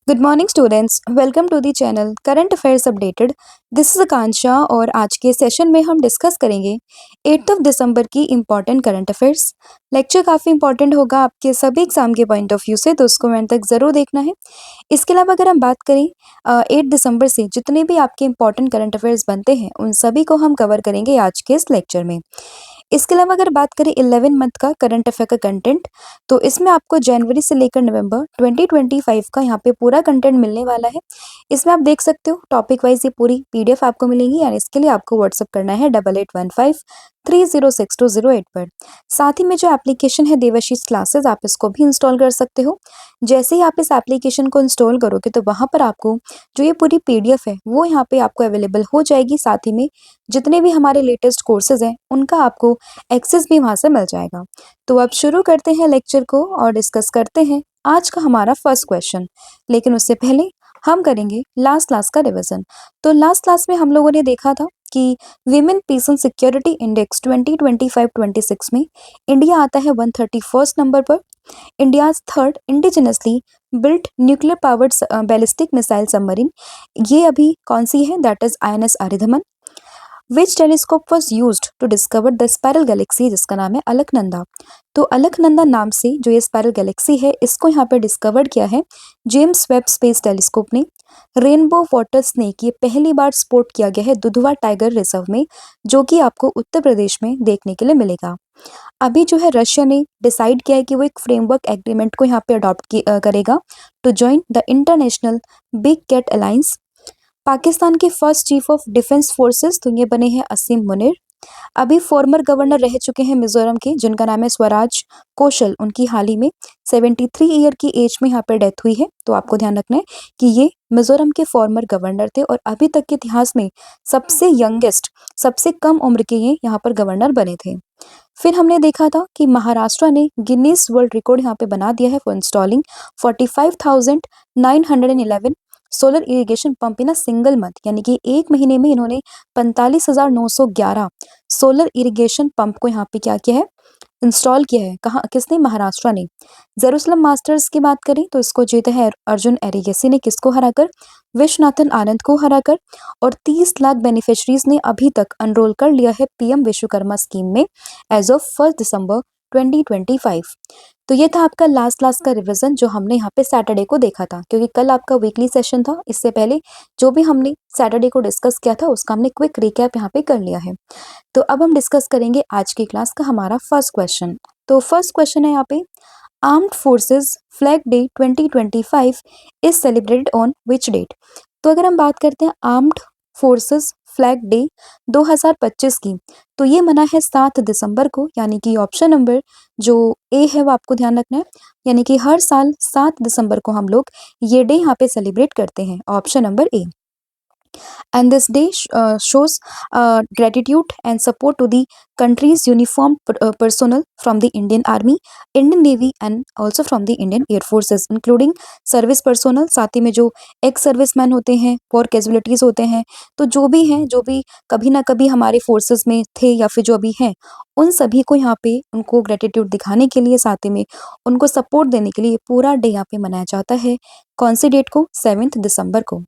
Good morning students, welcome to the channel current affairs updated. This is Akanksha और आज के session में हम डिस्कस करेंगे 8 दिसंबर की इम्पॉर्टेंट करंट अफेयर्स। लेक्चर काफ़ी इंपॉर्टेंट होगा आपके सभी एग्जाम के पॉइंट ऑफ व्यू से, तो उसको एंड तक ज़रूर देखना है। इसके अलावा अगर हम बात करें 8 दिसंबर से जितने भी आपके इंपॉर्टेंट करंट अफेयर्स बनते हैं उन सभी को हम कवर करेंगे आज के इस लेक्चर में। इसके अलावा अगर बात करें 11 मंथ का करंट अफेयर का कंटेंट, तो इसमें आपको जनवरी से लेकर नवंबर 2025 का यहाँ पे पूरा कंटेंट मिलने वाला है। इसमें आप देख सकते हो टॉपिक वाइज ये पूरी पीडीएफ आपको मिलेगी, और इसके लिए आपको व्हाट्सअप करना है 8815306208 पर। साथ ही में जो एप्लीकेशन है देवाशीष क्लासेस, आप इसको भी इंस्टॉल कर सकते हो। जैसे ही आप इस एप्लीकेशन को इंस्टॉल करोगे तो वहाँ पर आपको जो ये पूरी पीडीएफ है वो यहाँ पे आपको अवेलेबल हो जाएगी। साथ ही में जितने भी हमारे लेटेस्ट कोर्सेज हैं उनका आपको एक्सेस भी वहाँ से मिल जाएगा। तो अब शुरू करते हैं लेक्चर को और डिस्कस करते हैं आज का हमारा फर्स्ट क्वेश्चन। लेकिन उससे पहले हम करेंगे लास्ट क्लास का रिवीजन। तो लास्ट क्लास में हम लोगों ने देखा था कि women peace and security index 2025-26 में इंडिया आता है 131st नंबर पर। India's third indigenously built nuclear powered ballistic missile submarine ये अभी कौन सी है, that is INS Aridhaman. Which telescope was use to discover the spiral galaxy, जिसका नाम है अलकनंदा। तो अलकनंदा नाम से जो ये स्पाइरल गैलेक्सी है इसको यहाँ पे डिस्कवर किया है जेम्स वेब स्पेस टेलीस्कोप ने। रेनबो वाटर स्नेक ये पहली बार स्पॉट किया गया है दुधवा टाइगर रिजर्व में, जो कि आपको उत्तर प्रदेश में देखने के लिए मिलेगा। अभी जो है रशिया ने डिसाइड किया है कि वो एक फ्रेमवर्क एग्रीमेंट को यहाँ पे अडॉप्ट करेगा to join the international big cat alliance. Pakistan के first chief of defence forces तो ये बने हैं असीम मुनीर। अभी फॉर्मर गवर्नर रह चुके हैं मिजोरम के, जिनका नाम है स्वराज कौशल। उनकी हाल ही में 73 ईयर की एज में यहाँ पर डेथ हुई है। तो आपको ध्यान रखना है कि ये मिजोरम के फॉर्मर गवर्नर थे और अभी तक के इतिहास में सबसे यंगेस्ट, सबसे कम उम्र के ये यहाँ पर गवर्नर बने थे। फिर हमने देखा था कि महाराष्ट्र ने गिनीज वर्ल्ड रिकॉर्ड यहाँ पे बना दिया है for installing 45,911 solar irrigation pump in a single month, यानी कि एक महीने में इन्होंने 45,911 सोलर इरिगेशन पंप को यहाँ पे क्या किया है, इंस्टॉल किया है। कहाँ, किसने? महाराष्ट्र ने। जेरूसलम मास्टर्स की बात करें तो इसको जीता है अर्जुन एरिगेसी ने, किसको हराकर? विश्वनाथन आनंद को हराकर। और 30 लाख बेनिफिशरीज ने अभी तक अनरोल कर लिया है पीएम विश्वकर्मा स्कीम में एज ऑफ 1 दिसंबर 2025। तो ये था आपका लास्ट क्लास का रिवीजन जो हमने यहाँ पे सैटरडे को देखा था, क्योंकि कल आपका वीकली सेशन था। इससे पहले जो भी हमने सैटरडे को डिस्कस किया था उसका हमने क्विक रिकैप यहाँ पे कर लिया है। तो अब हम डिस्कस करेंगे आज की क्लास का हमारा फर्स्ट क्वेश्चन। तो फर्स्ट क्वेश्चन है यहाँ पे, armed forces flag day 2025 is celebrated on which date. तो अगर हम बात करते हैं आर्म्ड फोर्सेस फ्लैग डे 2025 की, तो ये मना है 7 दिसंबर को, यानी कि ऑप्शन नंबर जो ए है वो आपको ध्यान रखना है। यानी कि हर साल 7 दिसंबर को हम लोग ये डे यहाँ पे सेलिब्रेट करते हैं, option number A. And this day shows gratitude and support to the country's uniformed personnel from the Indian Army, Indian Navy and also from the Indian Air Forces, including service personnel. साथ ही में जो ex serviceman होते हैं, war casualties होते हैं, तो जो भी हैं, जो भी कभी ना कभी हमारे फोर्सेस में थे या फिर जो अभी हैं, उन सभी को यहाँ पे उनको ग्रेटिट्यूड दिखाने के लिए, साथ ही में उनको सपोर्ट देने के लिए पूरा डे यहाँ पे मनाया जाता है। कौन सी डेट को? 7 दिसंबर को।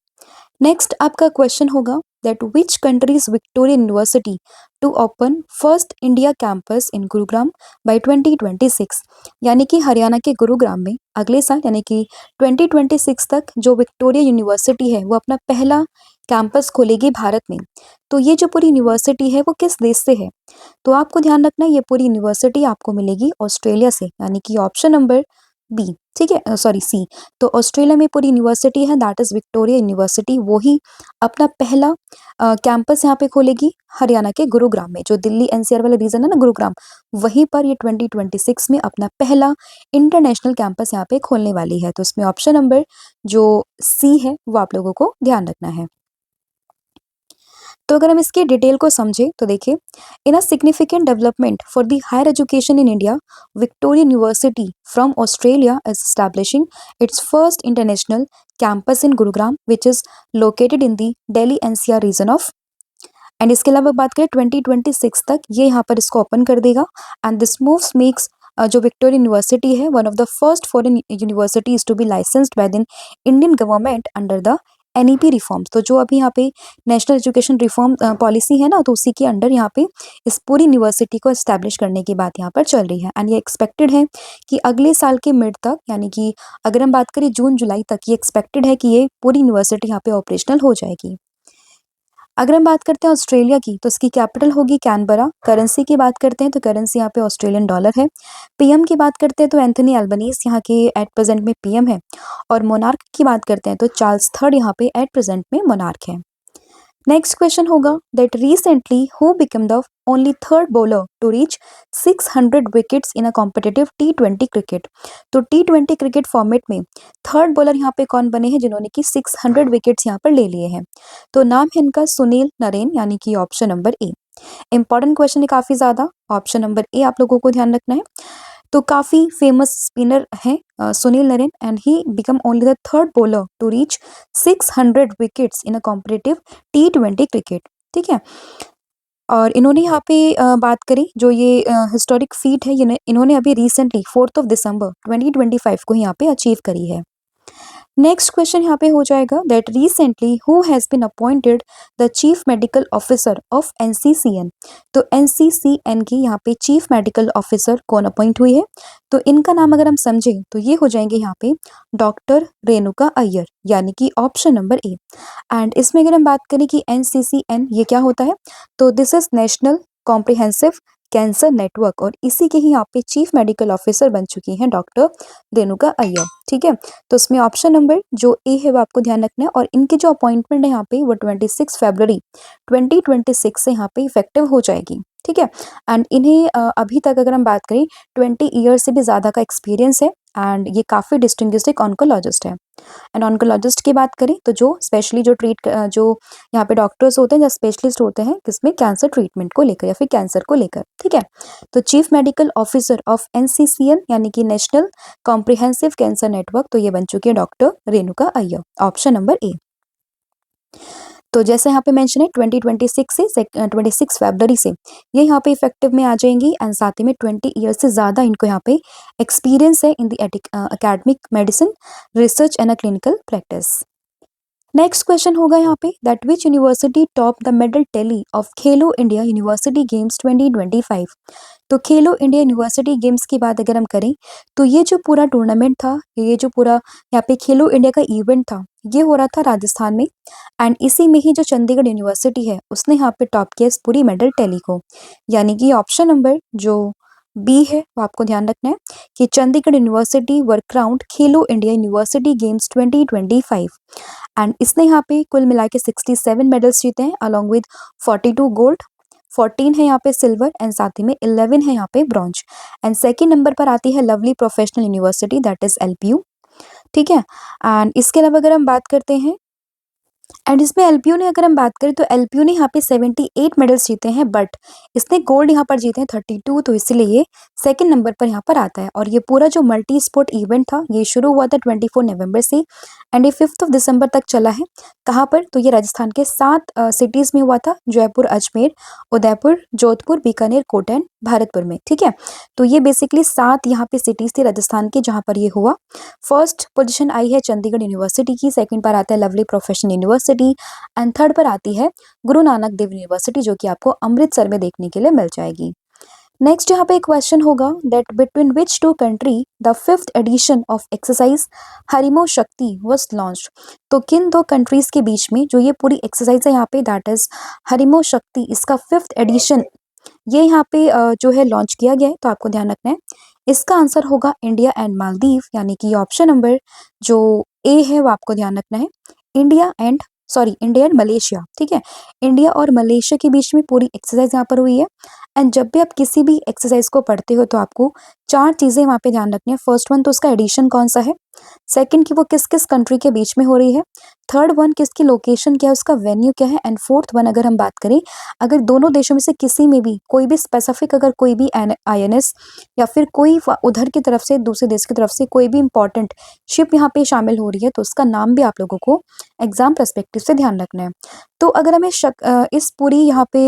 नेक्स्ट आपका क्वेश्चन होगा that which countries Victoria University to open first India campus in Gurugram by 2026, यानी कि हरियाणा के गुरुग्राम में अगले साल यानी कि 2026 तक जो विक्टोरिया यूनिवर्सिटी है वो अपना पहला कैंपस खोलेगी भारत में। तो ये जो पूरी यूनिवर्सिटी है वो किस देश से है? तो आपको ध्यान रखना है ये पूरी यूनिवर्सिटी आपको मिलेगी ऑस्ट्रेलिया से, यानी कि ऑप्शन नंबर बी, ठीक है, सॉरी सी। तो ऑस्ट्रेलिया में पूरी यूनिवर्सिटी है दैट इज विक्टोरिया यूनिवर्सिटी, वो ही अपना पहला कैंपस यहाँ पे खोलेगी हरियाणा के गुरुग्राम में। जो दिल्ली एनसीआर वाला रीजन है ना गुरुग्राम, वहीं पर ये 2026 में अपना पहला इंटरनेशनल कैंपस यहाँ पे खोलने वाली है। तो इसमें ऑप्शन नंबर जो सी है वो आप लोगों को ध्यान रखना है। तो अगर हम इसके डिटेल को समझें तो देखिए, in a significant development for the higher education in India, Victoria University from Australia is establishing its first international campus in Gurugram which is located in the Delhi NCR region of. And इसके अलावा बात करें 2026 तक ये यहाँ पर इसको ओपन कर देगा। एंड दिस मूव्स मेक्स जो विक्टोरिया यूनिवर्सिटी है, one of the first foreign universities to be licensed by the Indian government under the NEP reforms. तो जो अभी यहाँ पे नेशनल एजुकेशन रिफॉर्म पॉलिसी है ना, तो उसी के अंडर यहाँ पे इस पूरी यूनिवर्सिटी को एस्टैब्लिश करने की बात यहाँ पर चल रही है। एंड ये एक्सपेक्टेड है कि अगले साल के मिड तक, यानी कि अगर हम बात करें जून जुलाई तक, ये एक्सपेक्टेड है कि ये पूरी यूनिवर्सिटी यहाँ पे ऑपरेशनल हो जाएगी। अगर हम बात करते हैं ऑस्ट्रेलिया की, तो इसकी कैपिटल होगी कैनबरा। करेंसी की बात करते हैं तो करेंसी यहाँ पे ऑस्ट्रेलियन डॉलर है। पीएम की बात करते हैं तो एंथनी एल्बनीज यहाँ के एट प्रेजेंट में पीएम है। और मोनार्क की बात करते हैं तो चार्ल्स थर्ड यहाँ पे एट प्रेजेंट में मोनार्क है। नेक्स्ट क्वेश्चन होगा that recently who become the only third bowler to reach 600 wickets in a competitive T20 cricket. तो T20 क्रिकेट फॉर्मेट में थर्ड बॉलर यहाँ पे कौन बने हैं जिन्होंने कि 600 विकेट्स यहाँ पर ले लिए हैं। तो नाम है इनका सुनील नरेन, यानी कि option number A. Important question है काफी ज्यादा, ऑप्शन नंबर ए आप लोगों को ध्यान रखना है। तो काफी फेमस स्पिनर हैं Sunil Narine, and he become only the third bowler to reach 600 wickets in a competitive T20 cricket. ठीक है, और इन्होंने यहाँ पे बात करी जो ये हिस्टोरिक फीट है, इन्होंने अभी रिसेंटली 4 दिसंबर 2025 को यहाँ पे अचीव करी है। नेक्स्ट क्वेश्चन यहाँ पे हो जाएगा that recently who has been appointed the chief medical officer of NCCN. तो एनसीसीएन की यहाँ पे चीफ मेडिकल ऑफिसर कौन अपॉइंट हुई है। तो इनका नाम अगर हम समझें तो ये हो जाएंगे यहाँ पे डॉक्टर रेणुका अय्यर, यानी कि ऑप्शन नंबर ए। एंड इसमें अगर हम बात करें कि एनसीसीएन ये क्या होता है, तो this is national comprehensive cancer network, और इसी के ही यहाँ पे चीफ मेडिकल ऑफिसर बन चुकी हैं डॉक्टर रेणुका अय्यर। ठीक है, तो इसमें ऑप्शन नंबर जो ए है वो आपको ध्यान रखना है। और इनकी जो अपॉइंटमेंट है यहाँ पे वो 26 फरवरी 2026 से यहाँ पे इफेक्टिव हो जाएगी। ठीक है, एंड इन्हें अभी तक अगर हम बात करें 20 ईयर से भी ज़्यादा का एक्सपीरियंस है, एंड ये काफ़ी डिस्टिंग्विश्ड ऑन्कोलॉजिस्ट है। एंड ऑन्कोलॉजिस्ट की बात करें तो जो स्पेशली जो यहाँ पे डॉक्टर्स होते हैं, जो स्पेशलिस्ट होते हैं किसमें, कैंसर ट्रीटमेंट को लेकर या फिर कैंसर को लेकर। ठीक है, तो चीफ मेडिकल ऑफिसर ऑफ एनसीसीएन यानी कि नेशनल कॉम्प्रिहेंसिव कैंसर नेटवर्क, तो ये बन चुकी है doctor Renuka Iyer, option number A. तो जैसे यहाँ पे मेंशन है 2026 से 26 फरवरी से ये यहाँ पे इफेक्टिव में आ जाएंगी, एंड साथ ही में 20 ईयर से ज़्यादा इनको यहाँ पे एक्सपीरियंस है in the academic medicine research and clinical practice. Next question होगा यहाँ पे that which university top the medal tally of Khelo India university games 2025। तो खेलो इंडिया यूनिवर्सिटी गेम्स की बात अगर हम करें तो ये जो पूरा टूर्नामेंट था, ये जो पूरा यहाँ पे खेलो इंडिया का इवेंट था, ये हो रहा था राजस्थान में। एंड इसी में ही जो चंडीगढ़ यूनिवर्सिटी है उसने यहाँ पे टॉप किया इस पूरी मेडल टैली को, यानी कि ऑप्शन नंबर जो बी है वो आपको ध्यान रखना है कि Chandigarh university were crowned Khelo India university games 2025। And इसने यहाँ पे कुल मिला के 67 मेडल्स जीते हैं अलॉन्ग विद 42 गोल्ड, 14 है यहाँ पे सिल्वर, एंड साथ ही में 11 है यहाँ पे ब्रॉन्ज। एंड सेकेंड नंबर पर आती है lovely professional university that is LPU. ठीक है, एंड इसके अलावा अगर हम बात करते हैं, एंड इसमें एलपीयू ने अगर हम बात करें तो एलपीयू ने यहाँ पे 78 मेडल्स जीते हैं, बट इसने गोल्ड यहाँ पर जीते हैं 32, तो इसीलिए ये सेकंड नंबर पर यहाँ पर आता है। और ये पूरा जो मल्टी स्पोर्ट इवेंट था ये शुरू हुआ था 24 नवंबर से, एंड ये 5 दिसंबर तक चला है। कहाँ पर, तो ये राजस्थान के 7 सिटीज़ में हुआ था, जयपुर, अजमेर, उदयपुर, जोधपुर, बीकानेर, कोटा एंड भरतपुर में। ठीक है, तो ये बेसिकली 7 यहाँ पे सिटीज़ थी राजस्थान की जहाँ पर ये हुआ। फर्स्ट पोजीशन आई है चंडीगढ़ यूनिवर्सिटी की, सेकंड पर आता है lovely professional university, and third पर आती है गुरु नानक देव यूनिवर्सिटी जो कि आपको अमृतसर में देखने के लिए मिल जाएगी। नेक्स्ट यहाँ पे एक क्वेश्चन होगा that between which two country the 5th edition of exercise Harimau Shakti was launched. तो किन दो कंट्रीज के बीच में जो ये पूरी एक्सरसाइज है यहाँ पे दैट इज हरिमो शक्ति, इसका 5th एडिशन ये यहाँ पे जो है लॉन्च किया गया है, तो आपको ध्यान रखना है। इसका आंसर होगा इंडिया एंड मालदीव, यानी कि ऑप्शन नंबर जो ए है वो आपको ध्यान रखना है। India and Malaysia. ठीक है, इंडिया और मलेशिया के बीच में पूरी एक्सरसाइज यहाँ पर हुई है। एंड जब भी आप किसी भी एक्सरसाइज को पढ़ते हो तो आपको 4 चीज़ें वहाँ पे ध्यान रखनी है। फर्स्ट वन तो उसका एडिशन कौन सा है, सेकंड कि वो किस किस कंट्री के बीच में हो रही है, थर्ड वन किसकी लोकेशन क्या है, उसका वेन्यू क्या है, एंड फोर्थ वन अगर हम बात करें अगर दोनों देशों में से किसी में भी कोई भी स्पेसिफिक अगर कोई भी आईएनएस या फिर कोई उधर की तरफ से दूसरे देश की तरफ से कोई भी इंपॉर्टेंट शिप यहाँ पे शामिल हो रही है तो उसका नाम भी आप लोगों को एग्जाम पर्सपेक्टिव से ध्यान रखना है। तो अगर हमें इस पूरी यहाँ पे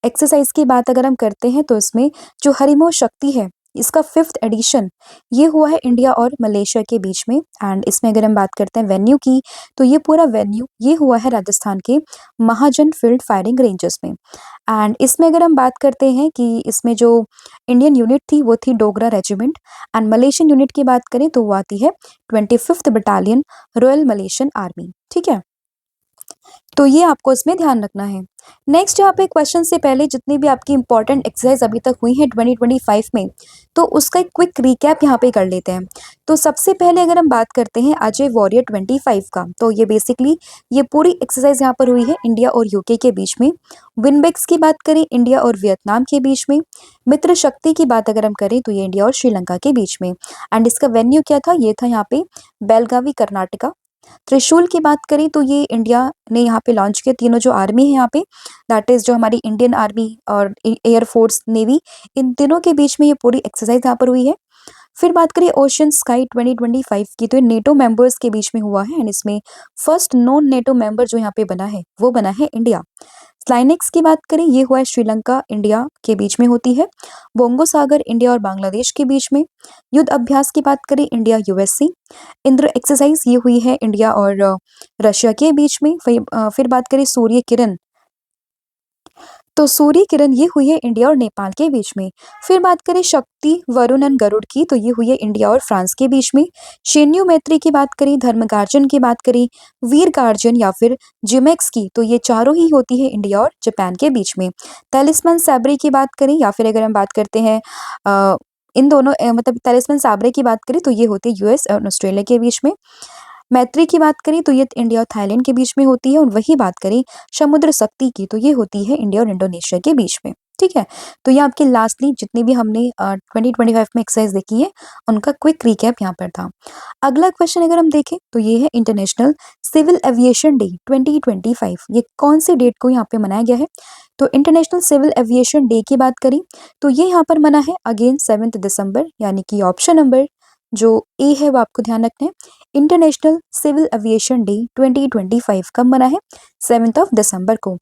एक्सरसाइज की बात अगर हम करते हैं तो इसमें जो हरिमो शक्ति है इसका 5th एडिशन ये हुआ है इंडिया और मलेशिया के बीच में। एंड इसमें अगर हम बात करते हैं वेन्यू की, तो ये पूरा वेन्यू ये हुआ है राजस्थान के महाजन फील्ड फायरिंग रेंजेस में। एंड इसमें अगर हम बात करते हैं कि इसमें जो इंडियन यूनिट थी वो थी Dogra regiment, and Malaysian unit की बात करें तो वो आती है 25th battalion royal Malaysian army. ठीक है, तो ये आपको इसमें ध्यान रखना है। नेक्स्ट यहाँ पे क्वेश्चन से पहले जितनी भी आपकी इंपॉर्टेंट एक्सरसाइज अभी तक हुई है 2025 में, तो उसका एक क्विक रिकैप यहाँ पे कर लेते हैं। तो सबसे पहले अगर हम बात करते हैं अजय वॉरियर 25 का, तो ये बेसिकली ये पूरी एक्सरसाइज यहाँ पर हुई है इंडिया और यूके के बीच में। विनबेक्स की बात करें इंडिया और वियतनाम के बीच में। मित्र शक्ति की बात अगर हम करें तो ये इंडिया और श्रीलंका के बीच में। एंड इसका वेन्यू क्या था, ये था यहाँ पे बेलगावी कर्नाटका। त्रिशूल की बात करें तो ये इंडिया ने यहाँ पे लॉन्च किया। तीनों जो आर्मी है यहाँ पे, दैट इज जो हमारी इंडियन आर्मी और एयर फोर्स नेवी, इन तीनों के बीच में ये पूरी एक्सरसाइज यहाँ पर हुई है। फिर बात करें ओशियन स्काई 2025 की, तो ये नेटो मेंबर्स के बीच में हुआ है एंड इसमें फर्स्ट नॉन नेटो मेंबर जो यहाँ पे बना है वो बना है इंडिया। स्लाइनेक्स की बात करें ये हुआ है श्रीलंका इंडिया के बीच में होती है। बोंगो सागर इंडिया और बांग्लादेश के बीच में। युद्ध अभ्यास की बात करें इंडिया यूएससी। इंद्र एक्सरसाइज ये हुई है इंडिया और रशिया के बीच में। फिर बात करें सूर्य किरण, तो सूर्य किरण ये हुई है इंडिया और नेपाल के बीच में। फिर बात करें शक्ति वरुण एंड गरुड़ की, तो ये हुई है इंडिया और फ्रांस के बीच में। शेन्यू मैत्री की बात करें, धर्मगार्जन की बात करें, वीर गार्जन या फिर जिमेक्स की, तो ये चारों ही होती है इंडिया और जापान के बीच में। तलिस्मान सैब्रे की बात करें या फिर अगर हम बात करते हैं इन दोनों मतलब तलिस्मान सैब्रे की बात करें तो ये होती है यूएस और ऑस्ट्रेलिया के बीच में। मैत्री की बात करें तो ये इंडिया और थाईलैंड के बीच में होती है, और वही बात करें समुद्र शक्ति की तो ये होती है इंडिया और इंडोनेशिया के बीच में। ठीक है, तो ये आपकी लास्टली जितनी भी हमने 2025 में एक्सरसाइज देखी है उनका क्विक रिकैप यहाँ पर था। अगला क्वेश्चन अगर हम देखें तो ये है इंटरनेशनल सिविल एविएशन डे 2025, ये कौन सी डेट को यहाँ पे मनाया गया है। तो इंटरनेशनल सिविल एविएशन डे की बात करें तो ये यहाँ पर मना है अगेन 7 दिसंबर, यानी कि ऑप्शन नंबर जो ए है वो आपको ध्यान रखना है। इंटरनेशनल सिविल एविएशन डे 2025 कब मना है, 7 दिसंबर को।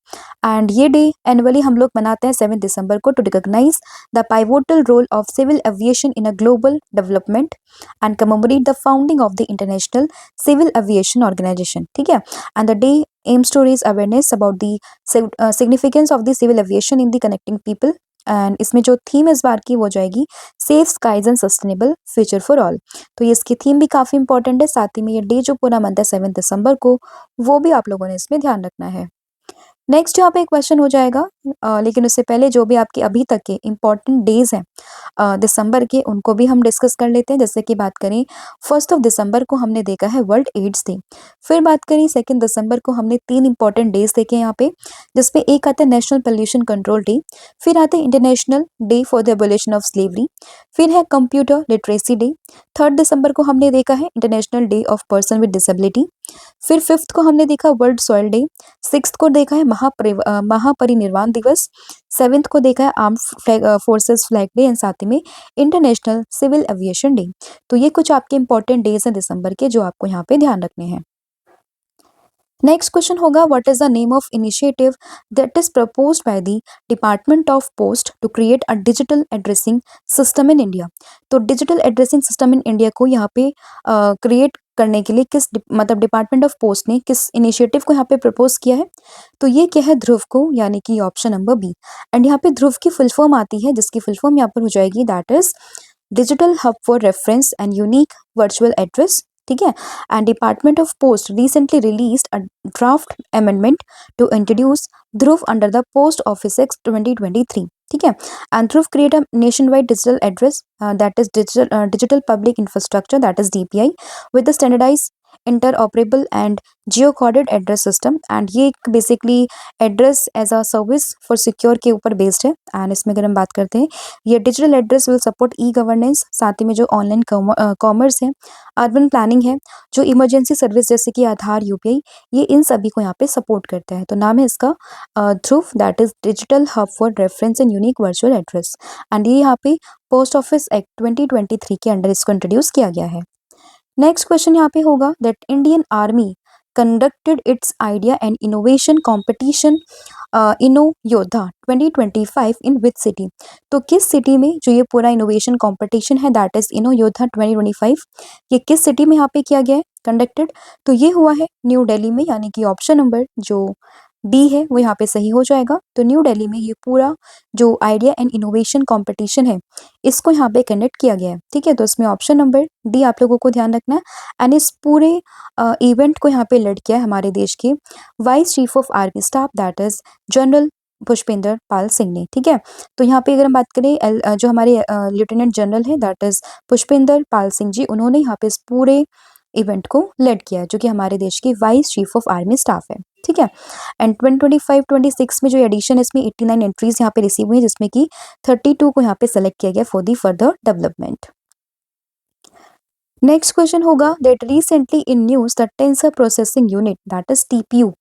एंड ये डे एनुअली हम लोग मनाते हैं 7 दिसंबर को to recognize the pivotal role of civil aviation in a global development and commemorate the founding of the international civil aviation organization. ठीक है, and the day aims to raise awareness about the significance of the civil aviation in the connecting people। And इसमें जो theme इस बार की वो जाएगी safe skies and sustainable future for all. तो ये इसकी थीम भी काफ़ी इंपॉर्टेंट है, साथ ही में ये डे जो पूरा मंथ है 7 दिसंबर को, वो भी आप लोगों ने इसमें ध्यान रखना है। नेक्स्ट यहाँ पे एक क्वेश्चन हो जाएगा, लेकिन उससे पहले जो भी आपके अभी तक के इम्पॉर्टेंट डेज हैं दिसंबर के, उनको भी हम डिस्कस कर लेते हैं। जैसे कि बात करें 1 दिसंबर को हमने देखा है वर्ल्ड एड्स डे। फिर बात करें 2 दिसंबर को हमने 3 इंपॉर्टेंट डेज देखे यहाँ पे, जिसमें एक आता है नेशनल पोल्यूशन कंट्रोल डे, फिर आते हैं international day for the abolition of slavery, फिर है कंप्यूटर लिटरेसी डे। 3 दिसंबर को हमने देखा है international day of person with disability. फिर 5th को हमने देखा वर्ल्ड सॉइल डे। 6th को देखा है महापरिनिर्वाण दिवस। 7th को देखा है armed forces flag day and साथ ही में इंटरनेशनल सिविल एविएशन डे। तो ये कुछ आपके इंपॉर्टेंट डेज हैं दिसंबर के जो आपको यहाँ पे ध्यान रखने हैं। नेक्स्ट क्वेश्चन होगा what is the name of initiative that is proposed by the department of post to create a digital addressing system in India. तो digital addressing system in India को यहाँ पे क्रिएट करने के लिए किस मतलब डिपार्टमेंट ऑफ पोस्ट ने किस इनिशिएटिव को यहाँ पे प्रपोज किया है। तो ये क्या है, ध्रुव को, यानी कि ऑप्शन नंबर बी। एंड यहाँ पे ध्रुव की फुल फॉर्म आती है, जिसकी फुल फॉर्म यहाँ पर हो जाएगी that is digital hub for reference and unique virtual address. ठीक है, and department of post recently released a draft amendment to introduce Dhruv under the post office act 2023। ठीक है, and Dhruv create a nationwide digital address that is digital public infrastructure that is DPI with the standardize interoperable and geo coded address system. And ये basically address as a service for secure के ऊपर based है। And इसमें अगर हम बात करते हैं ये digital address will support e governance, साथ ही में जो ऑनलाइन कॉमर्स है, अर्बन प्लानिंग है, जो इमरजेंसी सर्विस जैसे कि आधार यूपीआई, ये इन सभी को यहाँ पे सपोर्ट करता है। तो नाम है इसका Dhruv, that is digital hub for reference and unique virtual address. And ये यहाँ पे पोस्ट ऑफिस एक्ट 2023 के अंडर इसको इंट्रोड्यूस किया गया है। नेक्स्ट क्वेश्चन यहाँ पे होगा that Indian army conducted its idea and innovation competition इनो योद्धा 2025 इन विच सिटी। तो किस सिटी में जो ये पूरा इनोवेशन कंपटीशन है दैट इज इनो योद्धा 2025, ये किस सिटी में यहाँ पे किया गया है कंडक्टेड? तो ये हुआ है न्यू दिल्ली में, यानी कि ऑप्शन नंबर जो डी है वो यहाँ पे सही हो जाएगा। तो न्यू दिल्ली में ये पूरा जो आइडिया एंड इनोवेशन कंपटीशन है इसको यहाँ पे कंडक्ट किया गया है। ठीक है, तो इसमें ऑप्शन नंबर डी आप लोगों को ध्यान रखना है। एंड इस पूरे इवेंट को यहाँ पे लीड किया है हमारे देश के vice chief of army staff that is general Pushpendra Pal Singh ने। ठीक है, तो यहाँ पे अगर हम बात करें जो हमारे लेफ्टिनेंट जनरल है दैट इज पुष्पेंद्र पाल सिंह जी, उन्होंने यहाँ पे इस पूरे इवेंट को लीड किया है, जो कि हमारे देश की vice chief of army staff है। ठीक है, एंड 2025-26 में जो एडिशन है इसमें 89 एंट्रीज यहाँ पे रिसीव हुई, जिसमें कि 32 को यहाँ पे सेलेक्ट किया गया for the further development. Next question होगा that recently in news the tensor processing unit that is TPU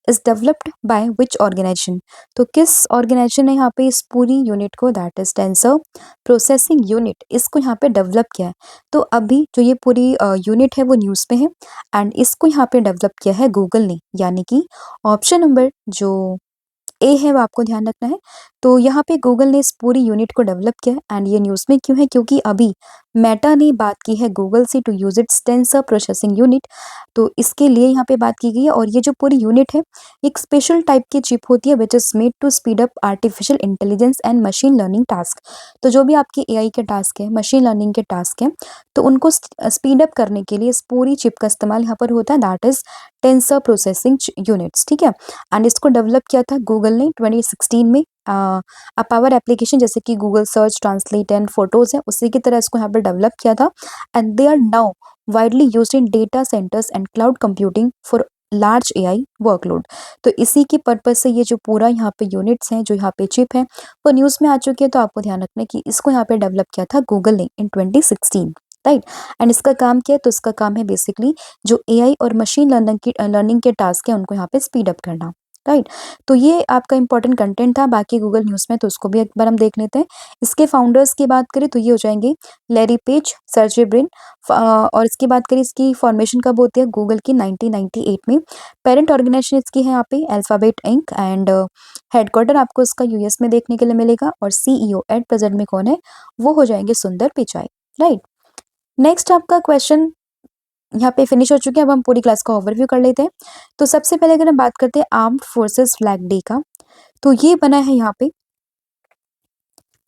is developed by which organisation. तो किस ऑर्गेनाइजेशन ने यहाँ पे इस पूरी यूनिट को that is tensor processing unit इसको यहाँ पे डेवलप किया है? तो अभी जो ये पूरी यूनिट है वो न्यूज में है एंड इसको यहाँ पे डेवलप किया है गूगल ने, यानी कि ऑप्शन नंबर जो ए है वो आपको ध्यान रखना है। तो यहाँ पे गूगल ने इस पूरी यूनिट को डेवलप किया है एंड ये न्यूज़ में क्यों है? क्योंकि अभी मेटा ने बात की है गूगल से to use its tensor processing unit, तो इसके लिए यहाँ पे बात की गई है। और ये जो पूरी यूनिट है एक स्पेशल टाइप की चिप होती है which is made to speed up artificial intelligence and machine learning task. तो जो भी आपके एआई के टास्क है, मशीन लर्निंग के टास्क हैं, तो उनको स्पीड अप करने के लिए इस पूरी चिप का इस्तेमाल यहाँ पर होता है that is tensor processing units. ठीक है, एंड इसको डेवलप किया था गूगल ने 2016 में। पावर एप्लीकेशन जैसे कि Google search, translate and photos है, उसी की तरह इसको यहाँ पर डेवलप किया था and they are now widely used in data centres and cloud computing for large AI workload. तो इसी की पर्पज से ये जो पूरा यहाँ पे यूनिट्स हैं, जो यहाँ पे चिप है, वो न्यूज़ में आ चुकी है। तो आपको ध्यान रखना है कि इसको यहाँ पे डेवलप किया था गूगल ने इन 2016, राइट। एंड इसका काम क्या है? तो इसका काम है बेसिकली जो एआई और मशीन लर्निंग के टास्क है उनको यहाँ पे स्पीड अप करना, राइट। तो ये आपका इंपॉर्टेंट कंटेंट था बाकी गूगल न्यूज़ में, तो उसको भी एक बार हम देख लेते हैं। इसके फाउंडर्स की बात करें तो ये हो जाएंगे लैरी पेज, सर्जे ब्रिन, और इसकी बात करें इसकी फॉर्मेशन कब होती है गूगल की 1998 में। पेरेंट ऑर्गेनाइजेशन इसकी है यहाँ पे अल्फाबेट इंक एंड हेडक्वार्टर आपको इसका यूएस में देखने के लिए मिलेगा और सीईओ एट प्रेजेंट में कौन है? वो हो जाएंगे सुंदर पिचाई, राइट। नेक्स्ट आपका क्वेश्चन यहाँ पे फिनिश हो चुके हैं। अब हम पूरी क्लास का ओवरव्यू कर लेते हैं। तो सबसे पहले अगर हम बात करते हैं आर्म्ड फोर्सेस फ्लैग डे का, तो ये बना है यहाँ पे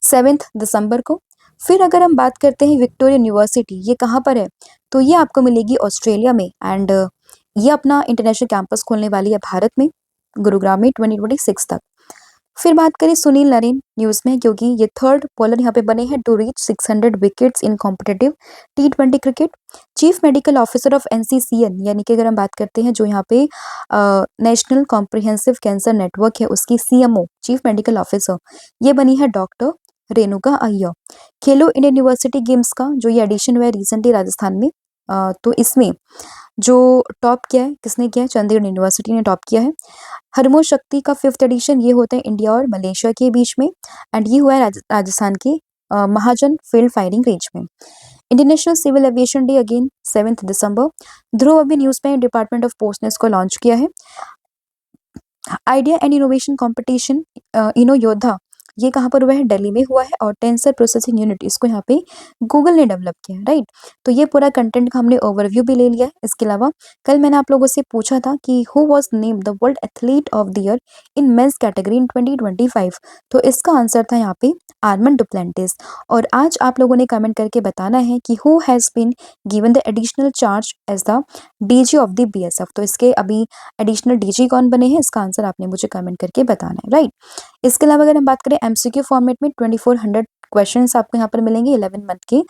7 दिसंबर को। फिर अगर हम बात करते हैं विक्टोरिया यूनिवर्सिटी, ये कहाँ पर है? तो ये आपको मिलेगी ऑस्ट्रेलिया में एंड ये अपना इंटरनेशनल कैंपस खोलने वाली है भारत में, गुरुग्राम में 2026 तक। फिर बात करें सुनील नरेन न्यूज़ में, क्योंकि ये थर्ड बॉलर यहाँ पे बने हैं to reach 600 wickets in competitive T20 cricket. Chief medical officer of NCCN, यानी कि अगर हम बात करते हैं जो यहाँ पे नेशनल कॉम्प्रिहेंसिव कैंसर नेटवर्क है उसकी CMO चीफ मेडिकल ऑफिसर, ये बनी है डॉक्टर रेणुका अय्यर। खेलो इंडिया यूनिवर्सिटी गेम्स का जो ये एडिशन हुआ है रिसेंटली राजस्थान में, तो इसमें जो टॉप किया है किसने किया है? चंडीगढ़ यूनिवर्सिटी ने टॉप किया है। हरमोज शक्ति का 5th एडिशन ये होता है इंडिया और मलेशिया के बीच में एंड ये हुआ है राजस्थान के महाजन फील्ड फायरिंग रेंज में। International civil aviation day again 7 December. Dhruv अभी न्यूज़ में डिपार्टमेंट ऑफ पोस्ट ने इसको लॉन्च किया है। आइडिया एंड इनोवेशन कंपटीशन इनो योद्धा ये कहाँ पर हुआ है? दिल्ली में हुआ है और टेंसर प्रोसेसिंग यूनिट इसको यहाँ पे गूगल ने डेवलप किया है, राइट। तो ये पूरा कंटेंट का हमने ओवरव्यू भी ले लिया है। इसके अलावा कल मैंने आप लोगों से पूछा था कि who was named the world athlete of the year in men's category इन 2025, तो इसका आंसर था यहाँ पे आर्मन डुप्लेंटिस। और आज आप लोगों ने कमेंट करके बताना है कि who has been given the additional charge as the DG of the BSF। तो इसके अभी एडिशनल DG कौन बने हैं? इसका आंसर आपने मुझे कमेंट करके बताना है, राइट। इसके अलावा अगर हम बात करें MCQ फॉर्मेट में 2400 क्वेश्चंस आपको यहाँ पर मिलेंगे 11 मंथ के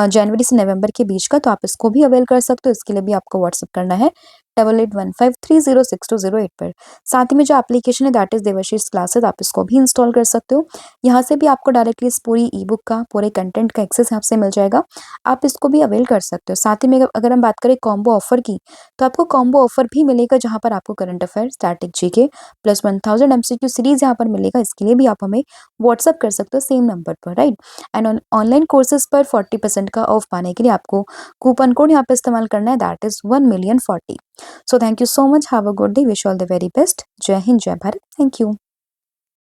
जनवरी से नवंबर के बीच का, तो आप इसको भी अवेल कर सकते हो। इसके लिए भी आपको व्हाट्सअप करना है 8815306208 पर। साथ ही में जो एप्लीकेशन है दैट इज देवाशीष क्लासेस, आप इसको भी इंस्टॉल कर सकते हो। यहाँ से भी आपको डायरेक्टली इस पूरी ई बुक का पूरे कंटेंट का एक्सेस यहाँ से मिल जाएगा, आप इसको भी अवेल कर सकते हो। साथ ही में अगर हम बात करें कॉम्बो ऑफर की, तो आपको कॉम्बो ऑफर भी मिलेगा जहाँ पर आपको current affair, static GK plus 1000 MCQ series यहाँ पर मिलेगा। इसके लिए भी आप हमें व्हाट्सअप कर सकते हो सेम नंबर पर, राइट। एंड ऑनलाइन कोर्सेज पर 40% का ऑफ पाने के लिए आपको कूपन कोड यहाँ पे इस्तेमाल करना है that is 1,040,040। So thank you so much, have a good day, wish all the very best. जय हिंद, जय भारत, थैंक यू।